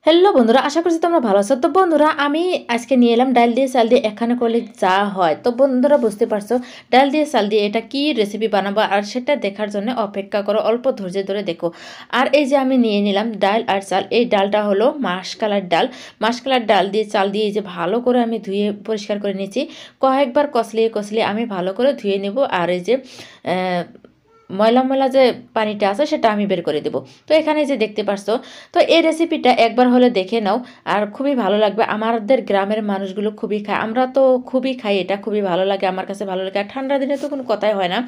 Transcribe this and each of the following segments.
Hello বন্ধুরা, আশা করছি তোমরা ভালো আছো। তো বন্ধুরা, আমি আজকে নিয়ে এলাম ডাল দিয়ে চাল দিয়ে এখানে করলে যা হয়। তো বন্ধুরা, বুঝতে পারছো ডাল দিয়ে চাল দিয়ে এটা কি রেসিপি বানাবো, আর সেটা দেখার জন্য অপেক্ষা করো, অল্প ধৈর্য ধরে দেখো। আর এই যে আমি নিয়ে নিলাম ডাল আর চাল। এই ডালটা হলো মাসকলার ডাল। মাসকলার ডাল দিয়ে চাল দিয়ে এই যে ভালো করে আমি ধুয়ে পরিষ্কার করে নিয়েছি। কয়েকবার কষলিয়ে কষলিয়ে আমি ভালো করে ধুয়ে নেব। আর এই যে ময়লা ময়লা যে পানিটা আছে সেটা আমি বের করে দেব। তো এখানে যে দেখতে পারছো, তো এই রেসিপিটা একবার হলে দেখে নাও, আর খুবই ভালো লাগবে। আমাদের গ্রামের মানুষগুলো খুবই খায়, আমরা তো খুবই খাই, এটা খুবই ভালো লাগে, আমার কাছে ভালো লাগে। আর ঠান্ডার দিনে তো কোনো কথাই হয় না।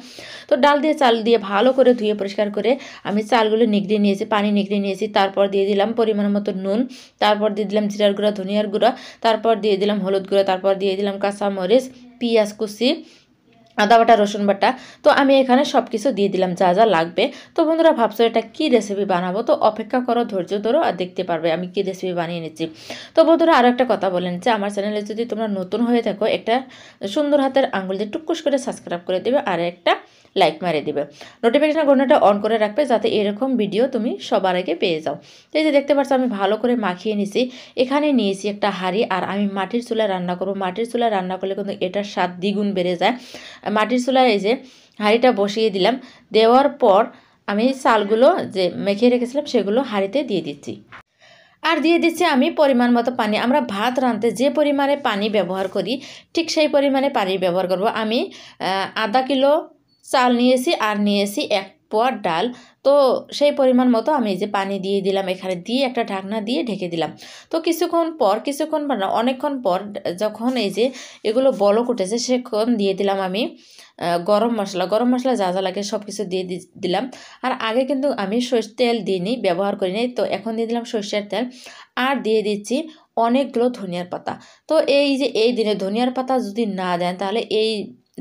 তো ডাল দিয়ে চাল দিয়ে ভালো করে ধুয়ে পরিষ্কার করে আমি চালগুলো নিগড়িয়ে নিয়েছি, পানি নিগড়িয়ে নিয়েছি। তারপর দিয়ে দিলাম পরিমাণ মতো নুন, তারপর দিয়ে দিলাম জিরার গুঁড়া, ধনিয়ার গুঁড়া, তারপর দিয়ে দিলাম হলুদ গুঁড়া, তারপর দিয়ে দিলাম কাঁচামরিচ, পেঁয়াজ কুচি, আদা বাটা, রসুন বাটা। তো আমি এখানে সব কিছু দিয়ে দিলাম যা যা লাগবে। তো বন্ধুরা, ভাবছো এটা কি রেসিপি বানাবো, তো অপেক্ষা করো, ধৈর্য ধরো, আর দেখতে পারবে আমি কি রেসিপি বানিয়ে নিচ্ছি। তো বন্ধুরা, আরও একটা কথা বলেন যে আমার চ্যানেলে যদি তোমরা নতুন হয়ে থাকো, একটা সুন্দর হাতের আঙ্গুল দিয়ে টুকুস করে সাবস্ক্রাইব করে দিবে, আর একটা লাইক মারিয়ে দিবে। নোটিফিকেশন ঘন্টাটা অন করে রাখবে যাতে এরকম ভিডিও তুমি সবার আগে পেয়ে যাও। তো এই যে দেখতে পাচ্ছ আমি ভালো করে মাখিয়ে নিছি। এখানে নিয়েছি একটা হাঁড়ি, আর আমি মাটির চুলায় রান্না করবো। মাটির চুলায় রান্না করলে কিন্তু এটার স্বাদ দ্বিগুণ বেড়ে যায়। মাটির চুলায় এই যে হাঁড়িটা বসিয়ে দিলাম। দেওয়ার পর আমি চালগুলো যে মেখে রেখেছিলাম সেগুলো হাঁড়িতে দিয়ে দিচ্ছি। আর দিয়ে দিচ্ছি আমি পরিমাণ মতো পানি। আমরা ভাত রাঁধতে যে পরিমাণে পানি ব্যবহার করি, ঠিক সেই পরিমাণে পানি ব্যবহার করব। আমি আধা কিলো চাল নিয়েছি, আর নিয়েছি 1 পোয়া ডাল। তো সেই পরিমাণ মতো আমি এই যে পানি দিয়ে দিলাম, এখানে দিয়ে একটা ঢাকনা দিয়ে ঢেকে দিলাম। তো কিছুক্ষণ না, অনেকক্ষণ পর যখন এই যে এগুলো বলক উঠেছে, সেক্ষণ দিয়ে দিলাম আমি গরম মশলা যা যা লাগে সব কিছু দিয়ে দিলাম। আর আগে কিন্তু আমি সরষের তেল দিইনি, ব্যবহার করিনি। তো এখন দিয়ে দিলাম সরষের তেল, আর দিয়ে দিচ্ছি অনেকগুলো ধনিয়ার পাতা। তো এই যে এই দিনে ধনিয়ার পাতা যদি না দেন, তাহলে এই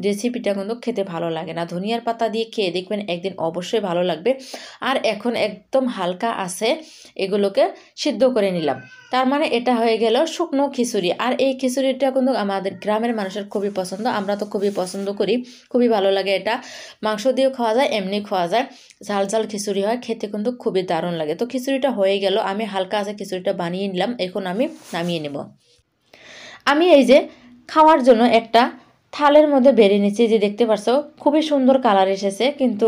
রেসিপিটা কিন্তু খেতে ভালো লাগে না। ধনিয়ার পাতা দিয়ে খেয়ে দেখবেন একদিন অবশ্যই ভালো লাগবে। আর এখন একদম হালকা আছে এগুলোকে সিদ্ধ করে নিলাম। তার মানে এটা হয়ে গেল শুকনো খিচুড়ি। আর এই খিচুড়িটা কিন্তু আমাদের গ্রামের মানুষের খুবই পছন্দ, আমরা তো খুবই পছন্দ করি, খুবই ভালো লাগে। এটা মাংস দিয়েও খাওয়া যায়, এমনি খাওয়া যায়। ঝাল ঝাল খিচুড়ি হয়, খেতে কিন্তু খুবই দারুণ লাগে। তো খিচুড়িটা হয়ে গেল, আমি হালকা আছে খিচুড়িটা বানিয়ে নিলাম। এখন আমি নামিয়ে নেব। আমি এই যে খাওয়ার জন্য একটা থালের মধ্যে বেড়ে নিচ্ছি। যে দেখতে পাচ্ছ খুবই সুন্দর কালার এসেছে, কিন্তু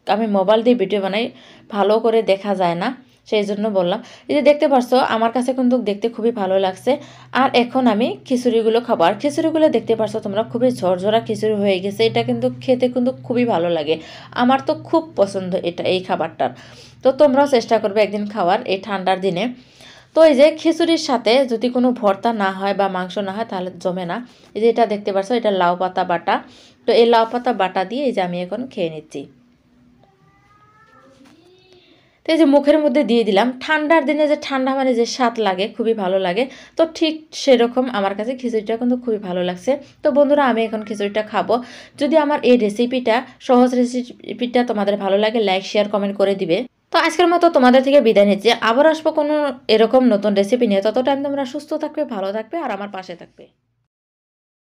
আমি মোবাইল দিয়ে ভিডিও বানাই, ভালো করে দেখা যায় না, সেই জন্য বললাম। এই যে দেখতে পাচ্ছ আমার কাছে কিন্তু দেখতে খুবই ভালো লাগছে। আর এখন আমি খিচুড়িগুলো খাবো। আর খিচুড়িগুলো দেখতে পাচ্ছ তোমরা, খুবই ঝরঝরা খিচুড়ি হয়ে গেছে। এটা কিন্তু খেতে কিন্তু খুবই ভালো লাগে, আমার তো খুব পছন্দ এটা, এই খাবারটার। তো তোমরাও চেষ্টা করবে একদিন খাওয়ার এই ঠান্ডার দিনে। তো এই যে খিচুড়ির সাথে যদি কোনো ভর্তা না হয় বা মাংস না হয় তাহলে জমে না। এই যে এটা দেখতে পাচ্ছ, এটা লাউ পাতা বাটা। তো এই লাউ পাতা বাটা দিয়ে এই যে আমি এখন খেয়ে নিচ্ছি। তো এই যে মুখের মধ্যে দিয়ে দিলাম। ঠান্ডার দিনে যে ঠান্ডা মানে যে স্বাদ লাগে, খুবই ভালো লাগে। তো ঠিক সেরকম আমার কাছে খিচুড়িটা কিন্তু খুবই ভালো লাগছে। তো বন্ধুরা, আমি এখন খিচুড়িটা খাবো। যদি আমার এই রেসিপিটা, সহজ রেসিপিটা তোমাদের ভালো লাগে, লাইক শেয়ার কমেন্ট করে দিবে। তো আজকের মতো তোমাদের থেকে বিদায় নিচ্ছি। আবার আসবো কোনো এরকম নতুন রেসিপি নিয়ে। তত টাইম তোমরা সুস্থ থাকবে, ভালো থাকবে, আর আমার পাশে থাকবে।